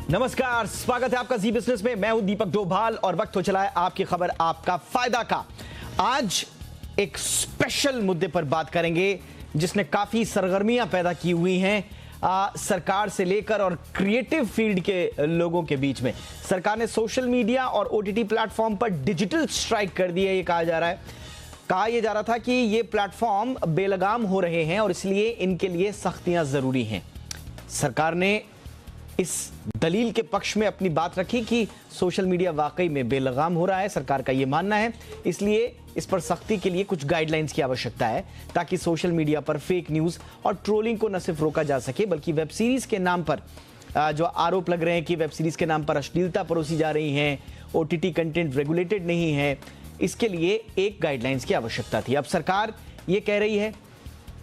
नमस्कार, स्वागत है आपका जी बिजनेस में। मैं हूं दीपक डोभाल और वक्त हो चला है आपकी खबर आपका फायदा का। आज एक स्पेशल मुद्दे पर बात करेंगे जिसने काफी सरगर्मियां पैदा की हुई हैं सरकार से लेकर और क्रिएटिव फील्ड के लोगों के बीच में। सरकार ने सोशल मीडिया और ओटीटी प्लेटफॉर्म पर डिजिटल स्ट्राइक कर दी है। ये कहा जा रहा था कि ये प्लेटफॉर्म बेलगाम हो रहे हैं और इसलिए इनके लिए सख्तियां जरूरी हैं। सरकार ने इस दलील के पक्ष में अपनी बात रखी कि सोशल मीडिया वाकई में बेलगाम हो रहा है, सरकार का यह मानना है, इसलिए इस पर सख्ती के लिए कुछ गाइडलाइंस की आवश्यकता है ताकि सोशल मीडिया पर फेक न्यूज और ट्रोलिंग को न सिर्फ रोका जा सके बल्कि वेब सीरीज के नाम पर जो आरोप लग रहे हैं कि वेब सीरीज के नाम पर अश्लीलता परोसी जा रही है, ओटीटी कंटेंट रेगुलेटेड नहीं है, इसके लिए एक गाइडलाइंस की आवश्यकता थी। अब सरकार ये कह रही है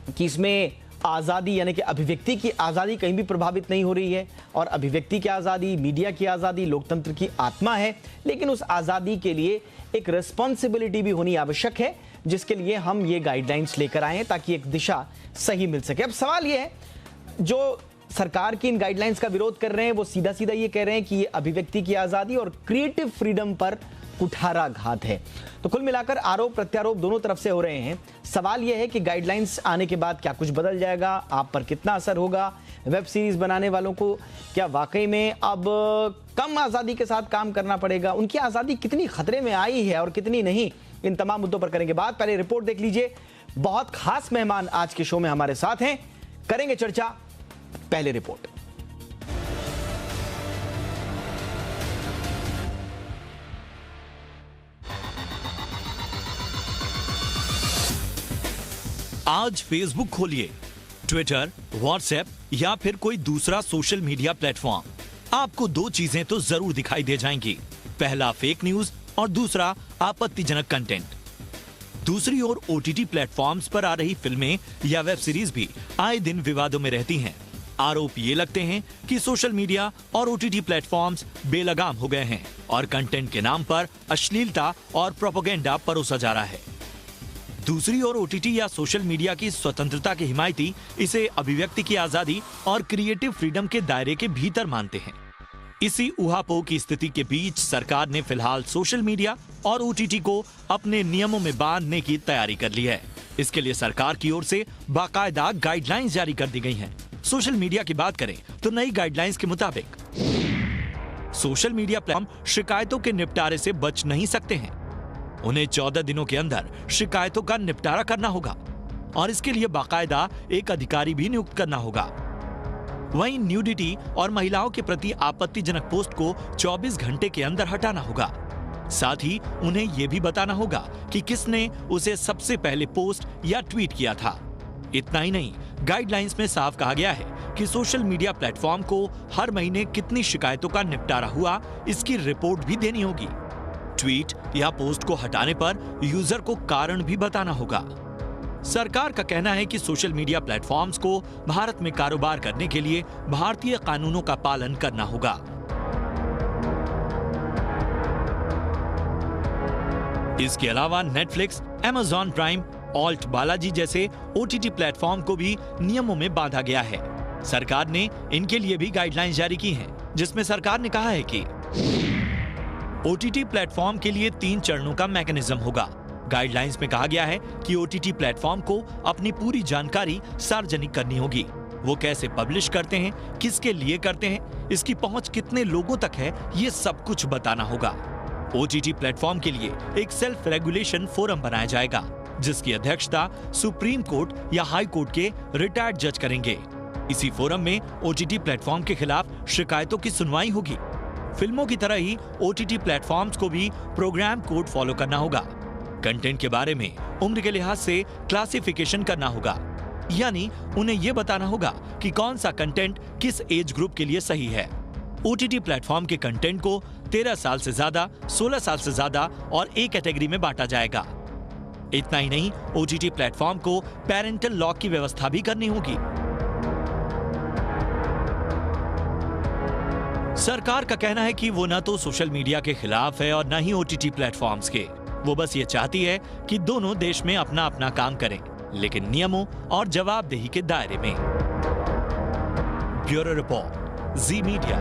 कि इसमें आज़ादी यानी कि अभिव्यक्ति की आज़ादी कहीं भी प्रभावित नहीं हो रही है और अभिव्यक्ति की आज़ादी, मीडिया की आज़ादी लोकतंत्र की आत्मा है, लेकिन उस आज़ादी के लिए एक रिस्पॉन्सिबिलिटी भी होनी आवश्यक है जिसके लिए हम ये गाइडलाइंस लेकर आए हैं ताकि एक दिशा सही मिल सके। अब सवाल ये है, जो सरकार की इन गाइडलाइंस का विरोध कर रहे हैं वो सीधा सीधा ये कह रहे हैं कि ये अभिव्यक्ति की आज़ादी और क्रिएटिव फ्रीडम पर कुठाराघात है। तो कुल मिलाकर आरोप प्रत्यारोप दोनों तरफ से हो रहे हैं। सवाल यह है कि गाइडलाइंस आने के बाद क्या कुछ बदल जाएगा, आप पर कितना असर होगा, वेब सीरीज बनाने वालों को क्या वाकई में अब कम आज़ादी के साथ काम करना पड़ेगा, उनकी आज़ादी कितनी खतरे में आई है और कितनी नहीं, इन तमाम मुद्दों पर करेंगे बात। पहले रिपोर्ट देख लीजिए। बहुत खास मेहमान आज के शो में हमारे साथ हैं, करेंगे चर्चा। पहले रिपोर्ट। आज फेसबुक खोलिए, ट्विटर, व्हाट्सएप या फिर कोई दूसरा सोशल मीडिया प्लेटफॉर्म, आपको दो चीजें तो जरूर दिखाई दे जाएंगी। पहला फेक न्यूज और दूसरा आपत्तिजनक कंटेंट। दूसरी ओर ओटीटी प्लेटफॉर्म्स पर आ रही फिल्में या वेब सीरीज भी आए दिन विवादों में रहती हैं। आरोप ये लगते हैं कि सोशल मीडिया और ओटीटी प्लेटफॉर्म्स बेलगाम हो गए हैं और कंटेंट के नाम पर अश्लीलता और प्रोपेगेंडा परोसा जा रहा है। दूसरी ओर ओटीटी या सोशल मीडिया की स्वतंत्रता के हिमायती इसे अभिव्यक्ति की आजादी और क्रिएटिव फ्रीडम के दायरे के भीतर मानते हैं। इसी उहापोह की स्थिति के बीच सरकार ने फिलहाल सोशल मीडिया और ओटीटी को अपने नियमों में बांधने की तैयारी कर ली है। इसके लिए सरकार की ओर से बाकायदा गाइडलाइंस जारी कर दी गई हैं। सोशल मीडिया की बात करें तो नई गाइडलाइंस के मुताबिक सोशल मीडिया प्लेटफॉर्म शिकायतों के निपटारे से बच नहीं सकते हैं। उन्हें 14 दिनों के अंदर शिकायतों का निपटारा करना होगा और इसके लिए बाकायदा एक अधिकारी भी नियुक्त करना होगा। वहीं न्यूडिटी और महिलाओं के प्रति आपत्तिजनक पोस्ट को 24 घंटे के अंदर हटाना होगा। साथ ही उन्हें यह भी बताना होगा कि किसने उसे सबसे पहले पोस्ट या ट्वीट किया था। इतना ही नहीं, गाइडलाइंस में साफ कहा गया है कि सोशल मीडिया प्लेटफॉर्म को हर महीने कितनी शिकायतों का निपटारा हुआ, इसकी रिपोर्ट भी देनी होगी। ट्वीट या पोस्ट को हटाने पर यूजर को कारण भी बताना होगा। सरकार का कहना है कि सोशल मीडिया प्लेटफॉर्म्स को भारत में कारोबार करने के लिए भारतीय कानूनों का पालन करना होगा। इसके अलावा Netflix, Amazon prime, alt Balaji जैसे ओटीटी प्लेटफॉर्म को भी नियमों में बांधा गया है। सरकार ने इनके लिए भी गाइडलाइंस जारी की हैं, जिसमें सरकार ने कहा है कि ओटीटी प्लेटफॉर्म के लिए 3 चरणों का मैकेनिज्म होगा। गाइडलाइंस में कहा गया है कि ओटीटी प्लेटफॉर्म को अपनी पूरी जानकारी सार्वजनिक करनी होगी। वो कैसे पब्लिश करते हैं, किसके लिए करते हैं, इसकी पहुंच कितने लोगों तक है, ये सब कुछ बताना होगा। ओटीटी प्लेटफॉर्म के लिए एक सेल्फ रेगुलेशन फोरम बनाया जाएगा, जिसकी अध्यक्षता सुप्रीम कोर्ट या हाई कोर्ट के रिटायर्ड जज करेंगे। इसी फोरम में ओटीटी प्लेटफॉर्म के खिलाफ शिकायतों की सुनवाई होगी। फिल्मों की तरह ही ओटीटी प्लेटफॉर्म्स को भी प्रोग्राम कोड फॉलो करना होगा। कंटेंट के बारे में उम्र के लिहाज से क्लासिफिकेशन करना होगा, यानी उन्हें यह बताना होगा कि कौन सा कंटेंट किस एज ग्रुप के लिए सही है। ओटीटी प्लेटफॉर्म के कंटेंट को 13 साल से ज्यादा, 16 साल से ज्यादा और एक कैटेगरी में बांटा जाएगा। इतना ही नहीं, ओटीटी प्लेटफॉर्म को पेरेंटल लॉक की व्यवस्था भी करनी होगी। सरकार का कहना है कि वो न तो सोशल मीडिया के खिलाफ है और न ही ओटीटी प्लेटफॉर्म्स के। वो बस ये चाहती है कि दोनों देश में अपना अपना काम करें, लेकिन नियमों और जवाबदेही के दायरे में। ब्यूरो रिपोर्ट, जी मीडिया।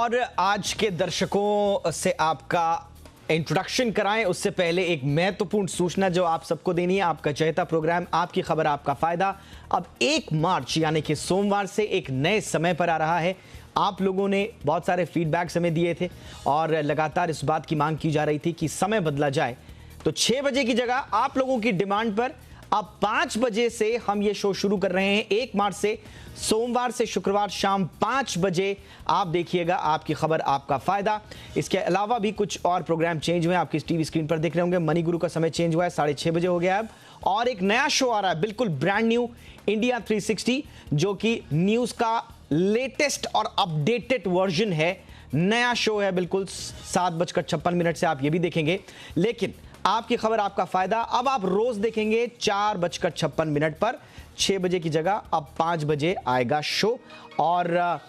और आज के दर्शकों से आपका इंट्रोडक्शन कराएं उससे पहले एक महत्वपूर्ण सूचना जो आप सबको देनी है। आपका चहेता प्रोग्राम आपकी खबर आपका फायदा अब 1 मार्च यानी कि सोमवार से एक नए समय पर आ रहा है। आप लोगों ने बहुत सारे फीडबैक्स हमें दिए थे और लगातार इस बात की मांग की जा रही थी कि समय बदला जाए, तो 6 बजे की जगह आप लोगों की डिमांड पर अब 5 बजे से हम ये शो शुरू कर रहे हैं। 1 मार्च से सोमवार से शुक्रवार शाम 5 बजे आप देखिएगा आपकी खबर आपका फायदा। इसके अलावा भी कुछ और प्रोग्राम चेंज हुए, आपकी टीवी स्क्रीन पर देख रहे होंगे। मनी गुरु का समय चेंज हुआ है, 6:30 बजे हो गया अब, और एक नया शो आ रहा है बिल्कुल ब्रांड न्यू, इंडिया 360, जो कि न्यूज का लेटेस्ट और अपडेटेड वर्जन है। नया शो है बिल्कुल 7:56 से आप ये भी देखेंगे। लेकिन आपकी खबर आपका फायदा अब आप रोज देखेंगे 4:56 पर। 6 बजे की जगह अब 5 बजे आएगा शो। और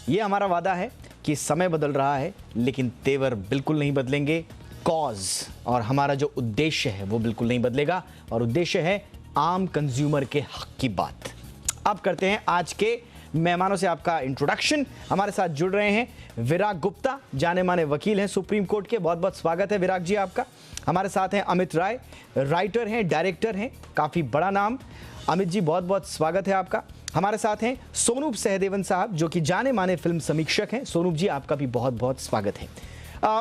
ये हमारा वादा है कि समय बदल रहा है लेकिन तेवर बिल्कुल नहीं बदलेंगे। कॉज और हमारा जो उद्देश्य है वो बिल्कुल नहीं बदलेगा, और उद्देश्य है आम कंज्यूमर के हक की बात। अब करते हैं आज के मेहमानों से आपका इंट्रोडक्शन। हमारे साथ जुड़ रहे हैं विराग गुप्ता, जाने माने वकील हैं सुप्रीम कोर्ट के। बहुत बहुत स्वागत है विराग जी आपका। हमारे साथ हैं अमित राय, राइटर हैं, डायरेक्टर हैं, काफ़ी बड़ा नाम। अमित जी बहुत बहुत स्वागत है आपका। हमारे साथ हैं सोनूप सहदेवन साहब, जो कि जाने माने फिल्म समीक्षक हैं। सोनूप जी आपका भी बहुत बहुत स्वागत है।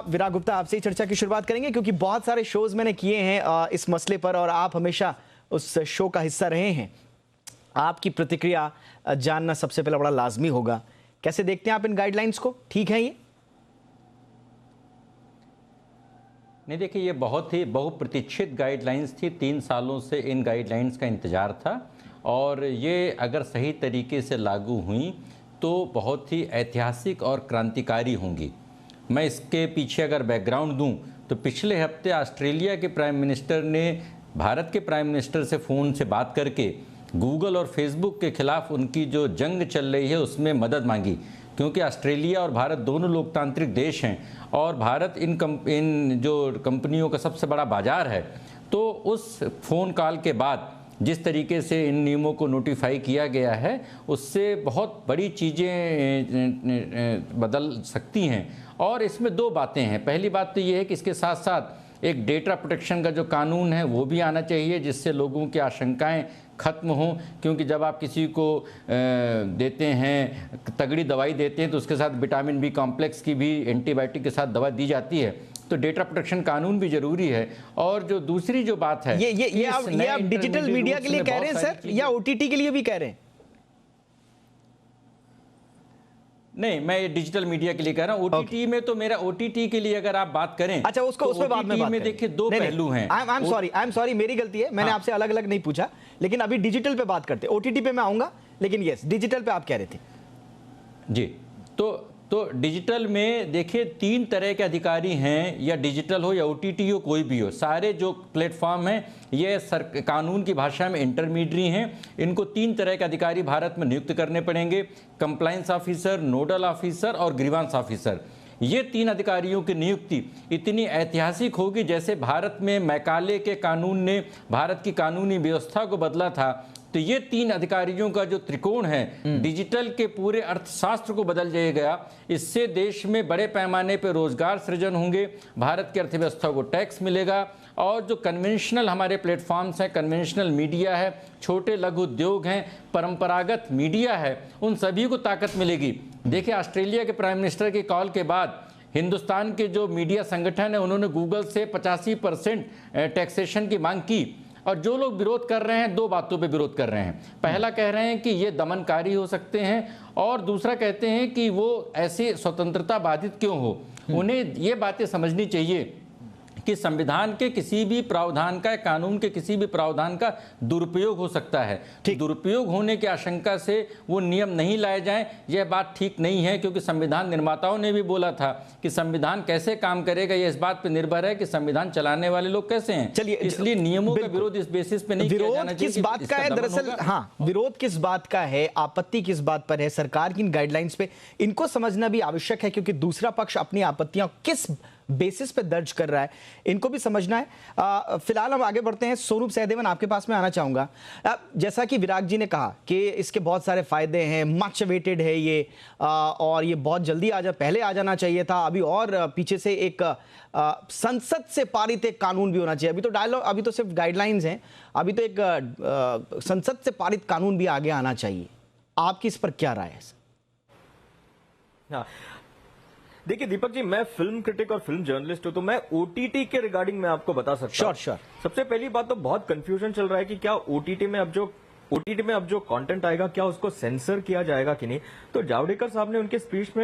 विराग गुप्ता, आपसे ही चर्चा की शुरुआत करेंगे क्योंकि बहुत सारे शोज मैंने किए हैं इस मसले पर और आप हमेशा उस शो का हिस्सा रहे हैं। आपकी प्रतिक्रिया जानना सबसे पहले बड़ा लाजमी होगा। कैसे देखते हैं आप इन गाइडलाइंस को, ठीक है ये? नहीं, देखिए, ये बहुत ही बहुप्रतीक्षित गाइडलाइंस थी। 3 सालों से इन गाइडलाइंस का इंतज़ार था और ये अगर सही तरीके से लागू हुई तो बहुत ही ऐतिहासिक और क्रांतिकारी होंगी। मैं इसके पीछे अगर बैकग्राउंड दूं तो पिछले हफ्ते ऑस्ट्रेलिया के प्राइम मिनिस्टर ने भारत के प्राइम मिनिस्टर से फ़ोन से बात करके गूगल और फेसबुक के खिलाफ उनकी जो जंग चल रही है उसमें मदद मांगी, क्योंकि ऑस्ट्रेलिया और भारत दोनों लोकतांत्रिक देश हैं और भारत इन जो कंपनियों का सबसे बड़ा बाजार है। तो उस फ़ोन कॉल के बाद जिस तरीके से इन नियमों को नोटिफाई किया गया है उससे बहुत बड़ी चीज़ें बदल सकती हैं। और इसमें 2 बातें हैं। पहली बात तो ये है कि इसके साथ साथ एक डेटा प्रोटेक्शन का जो कानून है वो भी आना चाहिए, जिससे लोगों की आशंकाएं ख़त्म हों। क्योंकि जब आप किसी को देते हैं, तगड़ी दवाई देते हैं, तो उसके साथ विटामिन बी कॉम्प्लेक्स की भी एंटीबायोटिक के साथ दवा दी जाती है। तो डेटा प्रोटेक्शन कानून भी जरूरी है। और जो दूसरी जो बात है, ये आप डिजिटल मीडिया के लिए कह रहे हैं सर, या ओटीटी के लिए भी कह रहे हैं? नहीं, मैं डिजिटल मीडिया के लिए कह रहा हूं। ओटीटी में तो मेरा ओटीटी के लिए अगर आप बात करें, अच्छा, उसको तो उस पे बाद में बात में देखिए 2 पहलू हैं। आई एम सॉरी, मेरी गलती है, मैंने आपसे अलग अलग नहीं पूछा। लेकिन अभी डिजिटल पे बात करते हैं, ओटीटी पे मैं आऊंगा, लेकिन यस, डिजिटल पे आप कह रहे थे जी। तो डिजिटल में देखिए 3 तरह के अधिकारी हैं, या डिजिटल हो या ओटीटी हो, कोई भी हो। सारे जो प्लेटफॉर्म हैं ये कानून की भाषा में इंटरमीडिएट हैं। इनको 3 तरह के अधिकारी भारत में नियुक्त करने पड़ेंगे: कंप्लायंस ऑफिसर, नोडल ऑफिसर और ग्रीवांस ऑफिसर। ये 3 अधिकारियों की नियुक्ति इतनी ऐतिहासिक होगी जैसे भारत में मैकाले के कानून ने भारत की कानूनी व्यवस्था को बदला था। तो ये 3 अधिकारियों का जो त्रिकोण है डिजिटल के पूरे अर्थशास्त्र को बदल जाएगा। इससे देश में बड़े पैमाने पर रोजगार सृजन होंगे, भारत की अर्थव्यवस्था को टैक्स मिलेगा, और जो कन्वेंशनल हमारे प्लेटफॉर्म्स हैं, कन्वेंशनल मीडिया है, छोटे लघु उद्योग हैं, परंपरागत मीडिया है, उन सभी को ताकत मिलेगी। देखिए, ऑस्ट्रेलिया के प्राइम मिनिस्टर की कॉल के बाद हिंदुस्तान के जो मीडिया संगठन है उन्होंने गूगल से 85% टैक्सेशन की मांग की। और जो लोग विरोध कर रहे हैं 2 बातों पे विरोध कर रहे हैं। पहला कह रहे हैं कि ये दमनकारी हो सकते हैं, और दूसरा कहते हैं कि वो ऐसे स्वतंत्रता बाधित क्यों हो। उन्हें ये बातें समझनी चाहिए कि संविधान के किसी भी प्रावधान का, कानून के किसी भी प्रावधान का दुरुपयोग हो सकता है। दुरुपयोग होने की आशंका से वो नियम नहीं लाए जाएं, यह बात ठीक नहीं है। क्योंकि संविधान निर्माताओं ने भी बोला था कि संविधान कैसे काम करेगा ये इस बात पर निर्भर है कि संविधान चलाने वाले लोग कैसे हैं। चलिए, इसलिए नियमों का विरोध इस बेसिस पे नहीं किया जाना चाहिए। किस बात का है दरअसल? हाँ, विरोध किस बात का है, आपत्ति किस बात पर है सरकार की इन गाइडलाइंस पे, इनको समझना भी आवश्यक है। क्योंकि दूसरा पक्ष अपनी आपत्तियां किस बेसिस पे दर्ज कर रहा है, इनको भी समझना है। फिलहाल हम आगे बढ़ते हैं। स्वरूप सहदेवन, आपके पास में आना चाहूंगा। जैसा कि विराग जी ने कहा कि इसके बहुत सारे फायदे हैं, मच अवेटेड है ये, और ये बहुत जल्दी पहले आ जाना चाहिए था। अभी और पीछे से एक संसद से पारित एक कानून भी होना चाहिए। अभी तो सिर्फ गाइडलाइंस हैं, अभी तो एक संसद से पारित कानून भी आगे आना चाहिए। आपकी इस पर क्या राय है? हाँ, देखिए दीपक जी, मैं फिल्म क्रिटिक और फिल्म जर्नलिस्ट हूं, तो मैं ओटीटी के रिगार्डिंग मैं आपको बता सकता हूं। श्योर। सबसे पहली बात तो बहुत कंफ्यूजन चल रहा है कि क्या ओटीटी में अब जो कंटेंट आएगा क्या उसको सेंसर किया जाएगा कि नहीं। तो जावड़ेकर साहब ने उनके स्पीच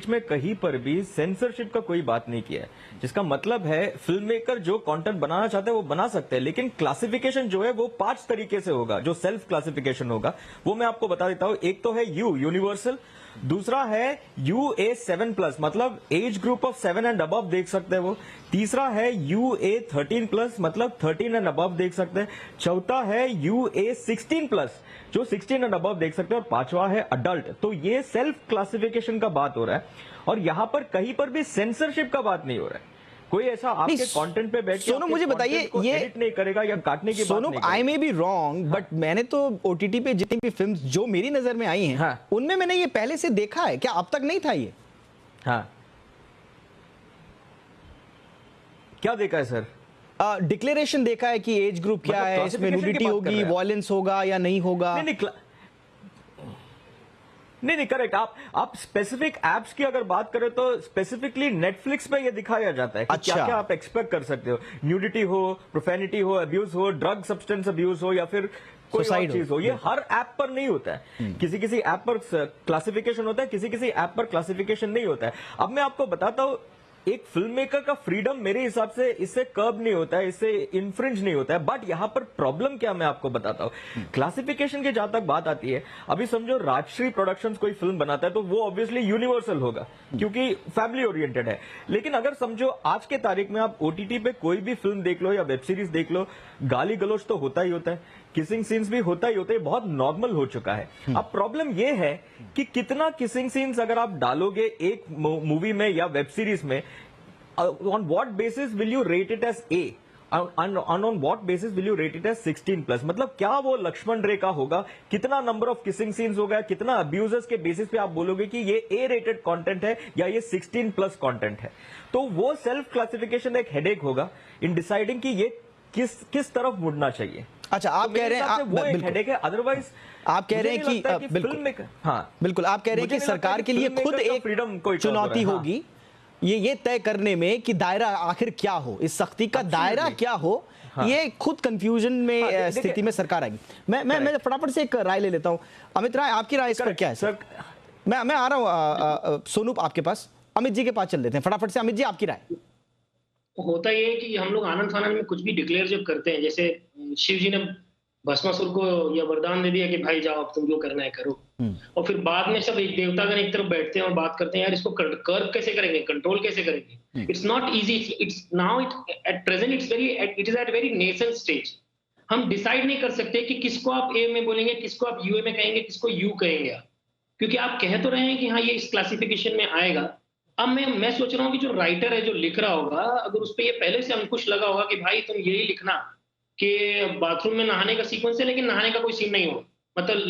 में कहीं पर भी सेंसरशिप का कोई बात नहीं किया है, जिसका मतलब है फिल्म मेकर जो कंटेंट बनाना चाहते हैं वो बना सकते हैं, लेकिन क्लासिफिकेशन जो है वो 5 तरीके से होगा। जो सेल्फ क्लासिफिकेशन होगा वो मैं आपको बता देता हूं। एक तो है यूनिवर्सल, दूसरा है UA7+, मतलब age group of 7 and above देख सकते हैं वो। तीसरा है UA13+, मतलब 13 एंड अबव देख सकते हैं। चौथा है UA16+, जो 16 एंड अबव देख सकते हैं। और पांचवा है अडल्ट। तो ये सेल्फ क्लासिफिकेशन का बात हो रहा है, और यहां पर कहीं पर भी सेंसरशिप का बात नहीं हो रहा है। कोई ऐसा आपके कंटेंट पे बैठ के सोनू, मुझे बताइए, ये एडिट नहीं करेगा या काटने की बात नहीं करेगा। आई मे बी रॉन्ग, बट मैंने तो ओटीटी पे जितनी भी फिल्म्स जो मेरी नजर में आई हैं, हाँ, उनमें मैंने ये पहले से देखा है। क्या अब तक नहीं था ये? हाँ, क्या देखा है सर? डिक्लेरेशन देखा है कि एज ग्रुप क्या है, इसमें न्यूडिटी होगी, वायलेंस होगा या नहीं होगा। नहीं, करेक्ट। आप स्पेसिफिक एप्स की अगर बात करें तो स्पेसिफिकली नेटफ्लिक्स पे ये दिखाया जाता है कि अच्छा, क्या क्या आप एक्सपेक्ट कर सकते हो। न्यूडिटी हो, प्रोफेनिटी हो, अब्यूज हो, ड्रग सब्सटेंस अब्यूज हो, या फिर कोई और चीज हो। ये हर ऐप पर नहीं होता है। किसी ऐप पर क्लासिफिकेशन होता है, किसी ऐप पर क्लासिफिकेशन नहीं होता है। अब मैं आपको बताता हूं, एक फिल्म मेकर का फ्रीडम मेरे हिसाब से इससे कर्ब नहीं होता है, इससे इन्फ्रिंज नहीं होता है। बट यहां पर प्रॉब्लम क्या मैं आपको बताता हूं। क्लासिफिकेशन की जहां तक बात आती है, अभी समझो राजश्री प्रोडक्शंस कोई फिल्म बनाता है तो वो ऑब्वियसली यूनिवर्सल होगा क्योंकि फैमिली ओरिएंटेड है। लेकिन अगर समझो आज के तारीख में आप ओटीटी पे कोई भी फिल्म देख लो या वेब सीरीज देख लो, गाली गलौज तो होता ही होता है, किसिंग सीन्स भी होता ही होता है, बहुत नॉर्मल हो चुका है। अब प्रॉब्लम यह है कि कितना किसिंग सीन्स अगर आप डालोगे एक मूवी में या वेब सीरीज में, on what basis will you rate it as A, on what basis will you rate it as 16+? मतलब क्या वो लक्ष्मण रेखा होगा? कितना नंबर ऑफ किसिंग सीन्स होगा? कितना अब्यूजर्स के बेसिस पे आप बोलोगे कि ये ए रेटेड कंटेंट है या ये 16+ कंटेंट है? तो वो सेल्फ क्लासिफिकेशन एक हेडेक होगा इन डिसाइडिंग कि ये किस तरफ मुड़ना चाहिए। अच्छा, आप कह रहे हैं वो एक हेडेक है। अदरवाइज आप कह रहे हैं कि बिल्कुल आप कह रहे हैं कि सरकार के लिए खुद एक चुनौती होगी ये तय करने में कि दायरा आखिर क्या हो, इस सख्ती का दायरा क्या हो। ये खुद कंफ्यूजन में स्थिति में सरकार आएगी। मैं फटाफट से एक राय ले लेता हूं। अमित राय, आपकी राय इस पर क्या है? सर, मैं आ रहा हूं सोनू आपके पास। अमित जी के पास चल देते हैं फटाफट से। अमित जी, आपकी राय। होता ये है कि हम लोग आनंद फानंद में कुछ भी डिक्लेयर जब करते हैं, जैसे शिव जी ने भस्मासुर को यह वरदान दे दिया कि भाई जाओ अब तुम जो करना है करो, और फिर बाद में सब एक देवतागण एक तरफ बैठते हैं और बात करते हैं, यार इसको कर्व कैसे करेंगे, कंट्रोल कैसे करेंगे। It's not easy. It's now at present it is at very nascent stage. हम डिसाइड नहीं कर सकते कि किसको आप ए में बोलेंगे, किसको आप यूए में कहेंगे, किसको यू कहेंगे आप, क्योंकि आप कह तो रहे हैं कि हाँ ये इस क्लासिफिकेशन में आएगा। अब मैं सोच रहा हूँ कि जो राइटर है जो लिख रहा होगा, अगर उस पर ये पहले से अंकुश लगा होगा कि भाई तुम यही लिखना कि बाथरूम में नहाने का सीक्वेंस है लेकिन नहाने का कोई सीन नहीं होगा, मतलब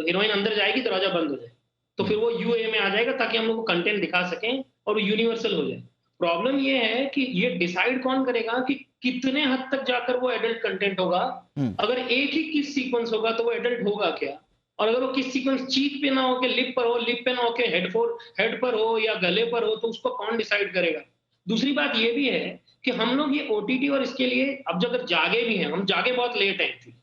हीरोइन अंदर जाएगी दरवाजा बंद हो जाए, तो फिर वो यूए में आ जाएगा ताकि हम लोग को कंटेंट दिखा सकें और वो यूनिवर्सल हो जाए। प्रॉब्लम ये है कि ये डिसाइड कौन करेगा कि कितने हद तक जाकर वो एडल्ट कंटेंट होगा। अगर एक ही किस सीक्वेंस होगा तो वो एडल्ट होगा क्या, और अगर वो किस सीक्वेंस चीक पे ना हो के लिप पर हो, लिप पे ना हो के हेड पर हो या गले पर हो, तो उसको कौन डिसाइड करेगा। दूसरी बात ये भी है कि हम लोग ये ओटीटी और इसके लिए अब जब अगर जागे भी हैं, हम जागे बहुत लेट हैं एक्चुअली।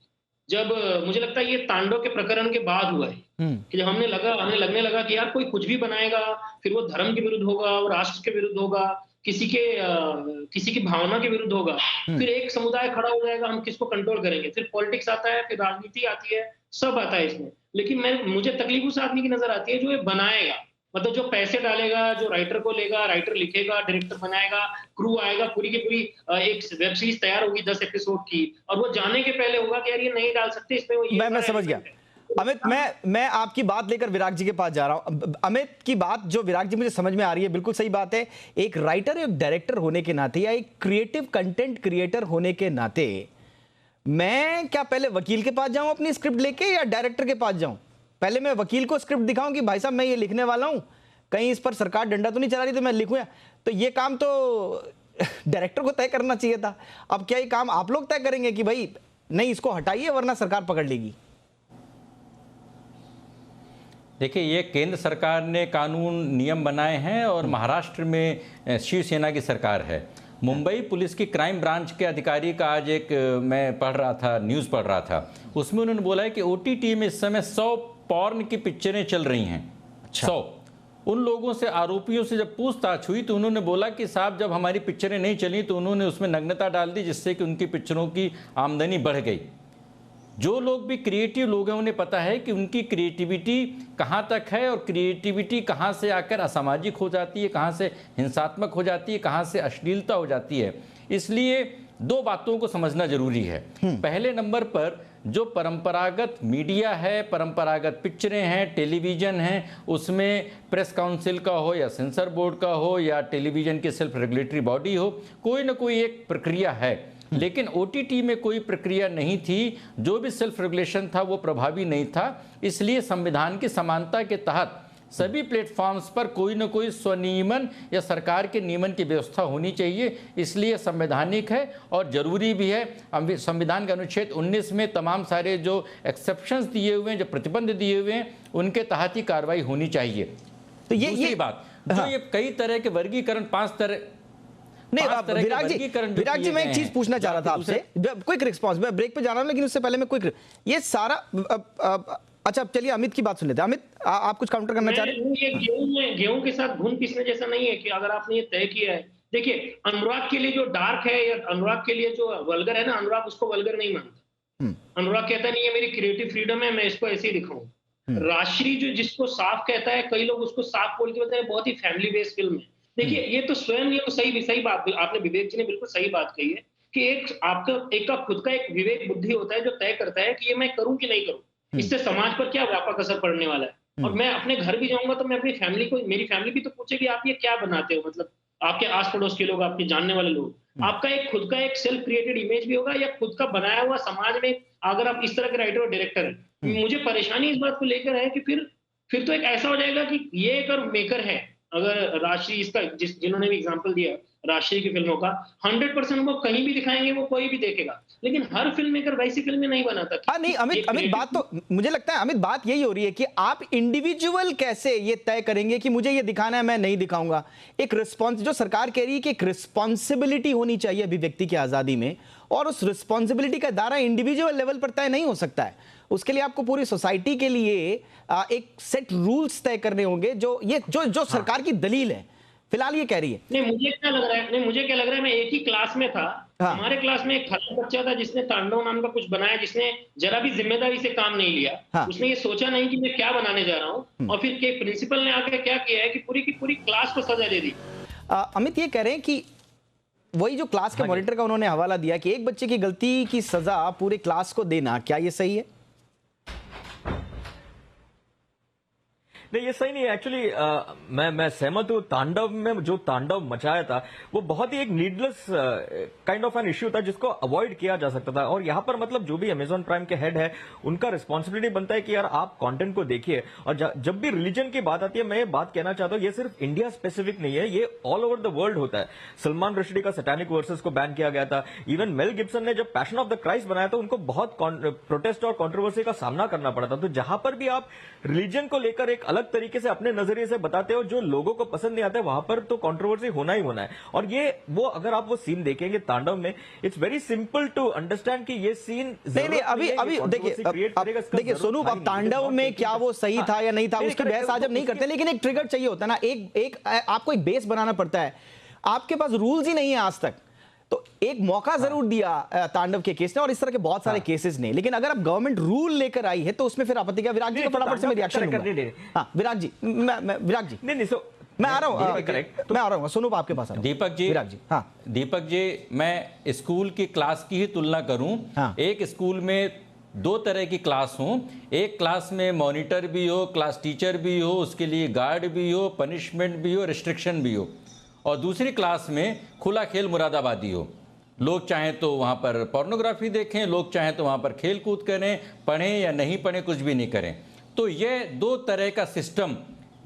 जब मुझे लगता है ये तांडव के प्रकरण के बाद हुआ है कि जब हमें लगने लगा कि यार कोई कुछ भी बनाएगा फिर वो धर्म के विरुद्ध होगा, वो राष्ट्र के विरुद्ध होगा, किसी की भावना के विरुद्ध होगा, फिर एक समुदाय खड़ा हो जाएगा, हम किसको कंट्रोल करेंगे। फिर पॉलिटिक्स आता है, फिर राजनीति आती है, सब आता है इसमें। लेकिन मुझे तकलीफ उस आदमी की नजर आती है जो ये बनाएगा, मतलब जो पैसे डालेगा, जो राइटर को लेगा, राइटर लिखेगा, डायरेक्टर बनाएगा, क्रू आएगा, पूरी की पूरी एक वेब सीरीज तैयार होगी 10 एपिसोड की, और वो जाने के पहले होगा कि यार ये नहीं डाल सकते इसमें। मैं समझ गया। अमित, मैं आपकी बात लेकर विराग जी के पास जा रहा हूं। अमित की बात जो विराग जी मुझे समझ में आ रही है, बिल्कुल सही बात है। एक राइटर, एक डायरेक्टर होने के नाते या एक क्रिएटिव कंटेंट क्रिएटर होने के नाते मैं क्या पहले वकील के पास जाऊं अपनी स्क्रिप्ट लेके, या डायरेक्टर के पास जाऊं? पहले मैं वकील को स्क्रिप्ट दिखाऊं कि भाई साहब मैं ये लिखने वाला हूं, कहीं इस पर सरकार डंडा तो नहीं चला रही तो मैं लिखूं? तो ये काम तो डायरेक्टर को तय करना चाहिए था। अब क्या ये काम आप लोग तय करेंगे कि भाई नहीं, इसको हटाइए वरना सरकार पकड़ लेगी? देखिए, ये केंद्र सरकार ने कानून नियम बनाए हैं और महाराष्ट्र में शिवसेना की सरकार है। मुंबई पुलिस की क्राइम ब्रांच के अधिकारी का आज एक मैं पढ़ रहा था, न्यूज़ पढ़ रहा था, उसमें उन्होंने बोला है कि ओटीटी में इस समय 100 पॉर्न की पिक्चरें चल रही हैं। 100। उन लोगों से, आरोपियों से जब पूछताछ हुई तो उन्होंने बोला कि साहब जब हमारी पिक्चरें नहीं चली तो उन्होंने उसमें नग्नता डाल दी, जिससे कि उनकी पिक्चरों की आमदनी बढ़ गई। जो लोग भी क्रिएटिव लोग हैं उन्हें पता है कि उनकी क्रिएटिविटी कहाँ तक है और क्रिएटिविटी कहाँ से आकर असामाजिक हो जाती है, कहाँ से हिंसात्मक हो जाती है, कहाँ से अश्लीलता हो जाती है। इसलिए दो बातों को समझना जरूरी है। पहले नंबर पर जो परंपरागत मीडिया है, परंपरागत पिक्चरें हैं, टेलीविज़न हैं, उसमें प्रेस काउंसिल का हो या सेंसर बोर्ड का हो या टेलीविज़न की सेल्फ रेगुलेटरी बॉडी हो, कोई ना कोई एक प्रक्रिया है। लेकिन ओटीटी में कोई प्रक्रिया नहीं थी, जो भी सेल्फ रेगुलेशन था वो प्रभावी नहीं था। इसलिए संविधान की समानता के तहत सभी प्लेटफॉर्म्स पर कोई न कोई स्वनियमन या सरकार के नियमन की व्यवस्था होनी चाहिए। इसलिए संवैधानिक है और ज़रूरी भी है। संविधान के अनुच्छेद 19 में तमाम सारे जो एक्सेप्शंस दिए हुए हैं, जो प्रतिबंध दिए हुए हैं, उनके तहत ही कार्रवाई होनी चाहिए। तो ये बात जो ये कई तरह के वर्गीकरण, 5 तरह नहीं, विराग जी मैं एक चीज पूछना चाह रहा था आपसे, क्विक रिस्पांस। मैं ब्रेक पे जा रहा हूं लेकिन उससे पहले मैं क्विक, ये सारा अच्छा चलिए अमित की बात सुन लेते हैं। अमित, आप कुछ काउंटर करना चाह रहे हैं? ये गेहूं के साथ घुन पिसने जैसा नहीं है कि अगर आपने ये तय किया है। देखिए, अनुराग के लिए जो डार्क है या अनुराग के लिए जो वल्गर है ना, अनुराग उसको वल्गर नहीं मानता। अनुराग कहता नहीं है मेरी क्रिएटिव फ्रीडम है, मैं इसको ऐसे ही दिखाऊं। राशि जो जिसको साफ कहता है, कई लोग उसको साफ बोल के बोलते हैं बहुत ही फैमिली बेस्ड फिल्म है। देखिए, ये तो स्वयं, ये तो सही बात आपने, विवेक जी ने बिल्कुल सही बात कही है कि एक का खुद का एक विवेक बुद्धि होता है जो तय करता है कि ये मैं करूं कि नहीं करूं, इससे समाज पर क्या व्यापक असर पड़ने वाला है। और मैं अपने घर भी जाऊंगा तो मैं अपनी फैमिली को, मेरी फैमिली भी तो पूछेगी आप ये क्या बनाते हो, मतलब आपके आस पड़ोस के लोग, आपके जानने वाले लोग। आपका एक खुद का एक सेल्फ क्रिएटेड इमेज भी होगा या खुद का बनाया हुआ समाज में, अगर आप इस तरह के राइटर और डायरेक्टर हैं। मुझे परेशानी इस बात को लेकर है कि फिर तो एक ऐसा हो जाएगा कि ये एक और मेकर है। अगर राशि इसका, जिन्होंने भी एग्जांपल दिया राशि की फिल्मों का, 100% वो कहीं भी दिखाएंगे, वो कोई भी देखेगा। लेकिन हर फिल्म मेकर वैसी फिल्में नहीं बनाता। हाँ नहीं अमित बात तो मुझे लगता है अमित बात यही हो रही है कि आप इंडिविजुअल कैसे ये तय करेंगे कि मुझे ये दिखाना है, मैं नहीं दिखाऊंगा। एक रिस्पॉन्स जो सरकार कह रही है कि एक रिस्पॉन्सिबिलिटी होनी चाहिए अभिव्यक्ति की आजादी में, और उस रिस्पॉन्सिबिलिटी का दायरा इंडिविजुअल लेवल पर तय नहीं हो सकता है। उसके लिए आपको पूरी सोसाइटी के लिए एक सेट रूल्स तय करने होंगे, जो सरकार की दलील है फिलहाल ये कह रही है। नहीं, मुझे क्या लग रहा है, मैं एक ही क्लास में था। हाँ। हमारे क्लास में एक खराब बच्चा था जिसने तांडव नाम का कुछ बनाया, जिसने जरा भी जिम्मेदारी से काम नहीं लिया। हाँ। उसने ये सोचा नहीं कि मैं क्या बनाने जा रहा हूँ, और फिर के प्रिंसिपल ने आकर क्या किया है कि पूरी की पूरी क्लास को सजा दे दी। अमित ये कह रहे हैं कि वही जो क्लास के मॉनिटर का उन्होंने हवाला दिया कि एक बच्चे की गलती की सजा पूरे क्लास को देना, क्या ये सही है? नहीं, ये सही नहीं है एक्चुअली। मैं सहमत हूँ। तांडव में जो तांडव मचाया था वो बहुत ही एक needless kind of an issue था जिसको अवॉइड किया जा सकता था। और यहाँ पर मतलब जो भी अमेजॉन प्राइम के हेड है उनका रिस्पॉन्सिबिलिटी बनता है कि यार आप कंटेंट को देखिए। और जब भी रिलीजन की बात आती है, मैं ये बात कहना चाहता हूँ, ये सिर्फ इंडिया स्पेसिफिक नहीं है, ये ऑल ओवर द वर्ल्ड होता है। सलमान रश्दी का सैटानिक वर्सेस को बैन किया गया था। इवन मेल गिब्सन ने जब पैशन ऑफ द क्राइस्ट बनाया था उनको बहुत प्रोटेस्ट और कॉन्ट्रोवर्सी का सामना करना पड़ा था। तो जहां पर भी आप रिलीजन को लेकर एक अलग तरीके से अपने नजरिए से बताते हो जो लोगों को पसंद नहीं आता है, वहां पर तो कंट्रोवर्सी होना ही होना है। और ये वो अगर आप वो सीन देखेंगे तांडव में, it's very simple to understand कि ये सीन नहीं अभी देखिए सोनू, अब तांडव में क्या वो सही था या नहीं था उसकी बहस आज हम नहीं करते, लेकिन एक ट्रिगर चाहिए होता है ना, एक आपको एक बेस बनाना पड़ता है। आपके पास रूल्स ही नहीं है आज तक, तो एक मौका जरूर दिया तांडव के केस ने और इस तरह के बहुत सारे केसेस ने। लेकिन अगर अब गवर्नमेंट रूल लेकर आई है तो उसमें फिर आपत्ति क्या? विराग जी को फटाफट से मैं रिएक्शन दूंगा। हाँ विराग जी, विराग जी नहीं मैं आ रहा हूँ, मैं आ रहा हूँ सोनू आपके पास। दीपक जी, विराग जी, हाँ दीपक जी, मैं स्कूल की क्लास की ही तुलना करूं। हाँ। एक स्कूल में दो तरह की क्लास हो, एक क्लास में मॉनिटर भी हो, क्लास टीचर भी हो, उसके लिए गार्ड भी हो, पनिशमेंट भी हो, रिस्ट्रिक्शन भी हो, और दूसरी क्लास में खुला खेल मुरादाबादी हो। लोग चाहें तो वहाँ पर पोर्नोग्राफी देखें, लोग चाहें तो वहाँ पर खेल कूद करें, पढ़ें या नहीं पढ़ें, कुछ भी नहीं करें। तो ये दो तरह का सिस्टम,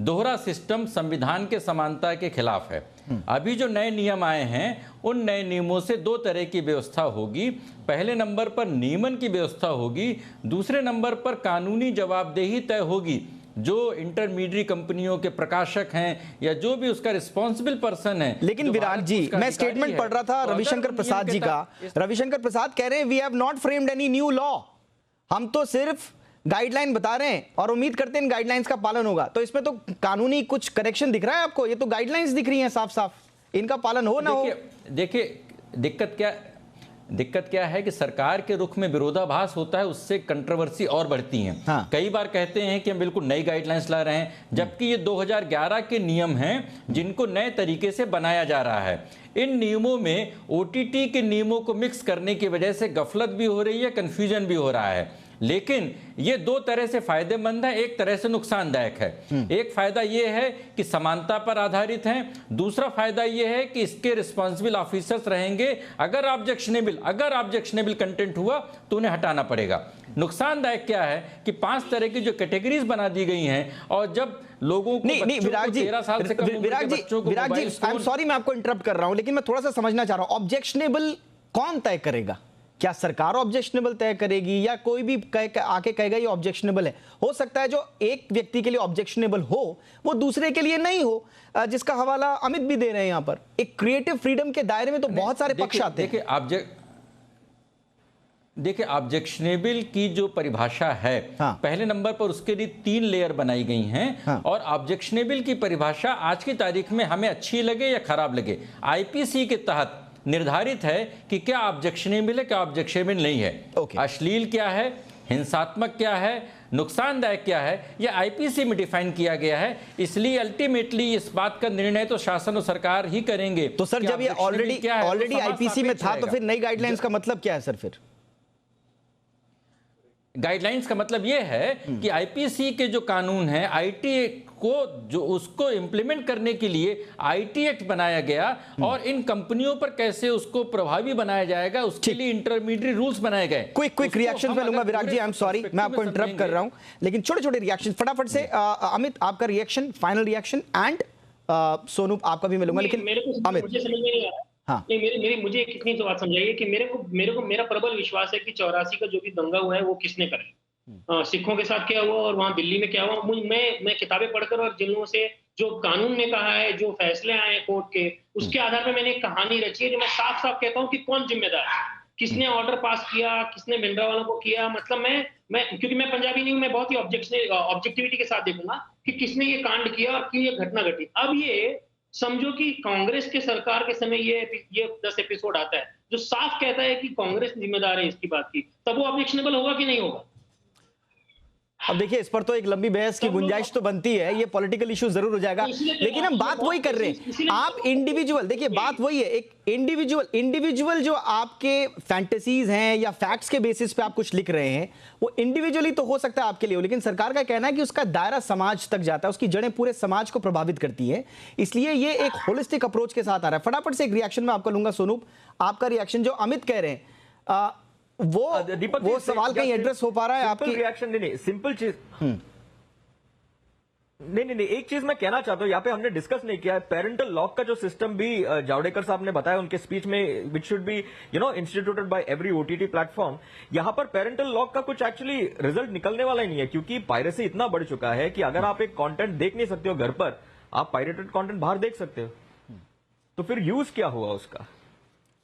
दोहरा सिस्टम संविधान के समानता के खिलाफ है। अभी जो नए नियम आए हैं उन नए नियमों से दो तरह की व्यवस्था होगी। पहले नंबर पर नियमन की व्यवस्था होगी, दूसरे नंबर पर कानूनी जवाबदेही तय होगी। जो इंटरमीडिएट कंपनियों के प्रकाशक हैं या जो भी उसका रिस्पॉन्सिबल पर्सन है। लेकिन विराट जी, मैं स्टेटमेंट पढ़ रहा था रविशंकर प्रसाद जी का। रविशंकर प्रसाद कह रहे हैं we have not framed any new law, हम तो सिर्फ गाइडलाइन बता रहे हैं और उम्मीद करते हैं इन गाइडलाइंस का पालन होगा। तो इसमें तो कानूनी कुछ करेक्शन दिख रहा है आपको? ये तो गाइडलाइंस दिख रही हैं साफ साफ, इनका पालन हो ना हो। देखिए दिक्कत क्या है कि सरकार के रुख में विरोधाभास होता है, उससे कंट्रोवर्सी और बढ़ती है। हाँ। कई बार कहते हैं कि हम बिल्कुल नई गाइडलाइंस ला रहे हैं, जबकि ये 2011 के नियम हैं जिनको नए तरीके से बनाया जा रहा है। इन नियमों में ओटीटी के नियमों को मिक्स करने की वजह से गफलत भी हो रही है, कंफ्यूजन भी हो रहा है। लेकिन ये दो तरह से फायदेमंद है, एक तरह से नुकसानदायक है। एक फायदा ये है कि समानता पर आधारित है, दूसरा फायदा ये है कि इसके रिस्पॉन्सिबल ऑफिसर्स रहेंगे। अगर ऑब्जेक्शनेबल कंटेंट हुआ तो उन्हें हटाना पड़ेगा। नुकसानदायक क्या है कि 5 तरह की जो कैटेगरीज बना दी गई हैं, और जब लोगों को नहीं विराट जी, विराट जी, आई एम सॉरी मैं आपको इंटरप्ट कर रहा हूं, लेकिन मैं थोड़ा सा समझना चाह रहा हूं, ऑब्जेक्शनेबल कौन तय करेगा? क्या सरकार ऑब्जेक्शनेबल तय करेगी या कोई भी आके कहेगा ये ऑब्जेक्शनेबल है? हो सकता है जो एक व्यक्ति के लिए ऑब्जेक्शनेबल हो वो दूसरे के लिए नहीं हो, जिसका हवाला अमित भी दे रहे हैं। यहां पर एक क्रिएटिव फ्रीडम के दायरे में तो बहुत सारे पक्ष आते हैं। देखिए ऑब्जेक्शनेबल की जो परिभाषा है, हाँ। पहले नंबर पर उसके लिए 3 लेयर बनाई गई हैं। हाँ। और ऑब्जेक्शनेबल की परिभाषा आज की तारीख में हमें अच्छी लगे या खराब लगे, आईपीसी के तहत निर्धारित है कि क्या ऑब्जेक्शनेबल है, क्या ऑब्जेक्शनेबल नहीं है। Okay. अश्लील क्या है, हिंसात्मक क्या है, नुकसानदायक क्या है, यह आईपीसी में डिफाइन किया गया है। इसलिए अल्टीमेटली इस बात का निर्णय तो शासन और सरकार ही करेंगे। तो सर जब ये ऑलरेडी आईपीसी में था तो फिर नई गाइडलाइंस का मतलब क्या है सर? फिर गाइडलाइंस का मतलब यह है कि आईपीसी के जो कानून है, आईटी को जो उसको इंप्लीमेंट करने के लिए आईटी एक्ट बनाया गया, और इन कंपनियों पर कैसे उसको प्रभावी बनाया जाएगा उसके लिए इंटरमीडिएट रूल्स बनाए गए। क्विक रिएक्शन पे लूंगा विराट जी, आई एम सॉरी मैं आपको इंटरप्ट कर रहा हूं, लेकिन छोटे रिएक्शन फटाफट से। अमित आपका reaction, final reaction, and Sonu आपका भी मिलूंगा। लेकिन अमित, मुझे समझ में नहीं आ रहा। हाँ। नहीं, मुझे कितनी तो बात समझाइए कि मेरा प्रबल विश्वास है कि 84 का जो भी दंगा हुआ है वो किसने करा, सिखों के साथ क्या हुआ और वहां दिल्ली में क्या हुआ। मैं किताबें पढ़कर और जिन लोगों से जो कानून ने कहा है, जो फैसले आए हैं कोर्ट के, उसके आधार पर मैंने एक कहानी रची है जो मैं साफ साफ कहता हूँ कि कौन जिम्मेदार है, किसने ऑर्डर पास किया, किसने भिंडरावाला को किया। मतलब मैं क्योंकि मैं पंजाबी नहीं हूं, मैं बहुत ही ऑब्जेक्टिविटी के साथ देखूंगा कि किसने ये कांड किया और कि ये घटना घटी। अब ये समझो कि कांग्रेस के सरकार के समय ये 10 एपिसोड आता है जो साफ कहता है कि कांग्रेस जिम्मेदार है इसकी बात की, तब वो ऑब्जेक्शनेबल होगा कि नहीं होगा? अब देखिए इस पर तो एक लंबी बहस की गुंजाइश तो बनती है, ये पॉलिटिकल इशू जरूर हो जाएगा, लेकिन हम बात वही कर रहे हैं। आप इंडिविजुअल, देखिए बात वही है, एक इंडिविजुअल जो आपके फैंटेसीज हैं या फैक्ट्स के बेसिस पे आप कुछ लिख रहे हैं, वो इंडिविजुअली तो हो सकता है आपके लिए, लेकिन सरकार का कहना है कि उसका दायरा समाज तक जाता है, उसकी जड़ें पूरे समाज को प्रभावित करती है, इसलिए ये एक होलिस्टिक अप्रोच के साथ आ रहा है। फटाफट से एक रिएक्शन में आपका लूंगा सोनू, आपका रिएक्शन जो अमित कह रहे हैं वो सवाल कहीं एड्रेस हो पा रहा है आपकी? रिएक्शन नहीं, सिंपल चीज नहीं, एक चीज मैं कहना चाहता हूं, यहाँ पे हमने डिस्कस नहीं किया है पेरेंटल लॉक का जो सिस्टम भी जावड़ेकर साहब ने बताया उनके स्पीच में, which should be instituted by every OTT platform. यहाँ पर पेरेंटल लॉक का कुछ एक्चुअली रिजल्ट निकलने वाला ही नहीं है, क्योंकि पायरेसी इतना बढ़ चुका है कि अगर आप एक कंटेंट देख नहीं सकते हो घर पर, आप पायरेटेड कंटेंट बाहर देख सकते हो, तो फिर यूज क्या हुआ उसका?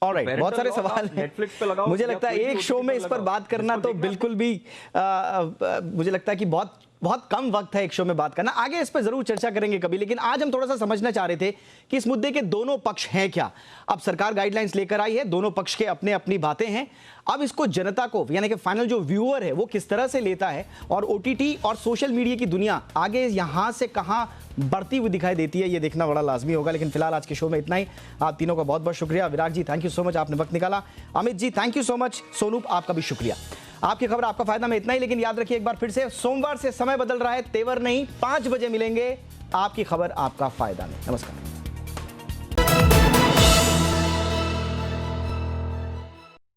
ऑलराइट, बहुत सारे सवाल हैं। नेटफ्लिक्स पे लगाओ, मुझे लगता है एक शो में इस पर बात करना तो बिल्कुल भी मुझे लगता है कि बहुत कम वक्त है एक शो में बात करना। आगे इस पर जरूर चर्चा करेंगे कभी, लेकिन आज हम थोड़ा सा समझना चाह रहे थे कि इस मुद्दे के दोनों पक्ष हैं क्या। अब सरकार गाइडलाइंस लेकर आई है, दोनों पक्ष के अपने अपनी बातें हैं, अब इसको जनता को यानी कि फाइनल जो व्यूअर है वो किस तरह से लेता है, और ओटीटी और सोशल मीडिया की दुनिया आगे यहां से कहां बढ़ती हुई दिखाई देती है, ये देखना बड़ा लाजमी होगा। लेकिन फिलहाल आज के शो में इतना ही। आप तीनों का बहुत बहुत शुक्रिया। Virat ji thank you so much, आपने वक्त निकाला। Amit ji thank you so much. Sonu आपका भी शुक्रिया। आपकी खबर आपका फायदा में इतना ही, लेकिन याद रखिए एक बार फिर से, सोमवार से समय बदल रहा है, तेवर नहीं, 5 बजे मिलेंगे आपकी खबर आपका फायदा में। नमस्कार।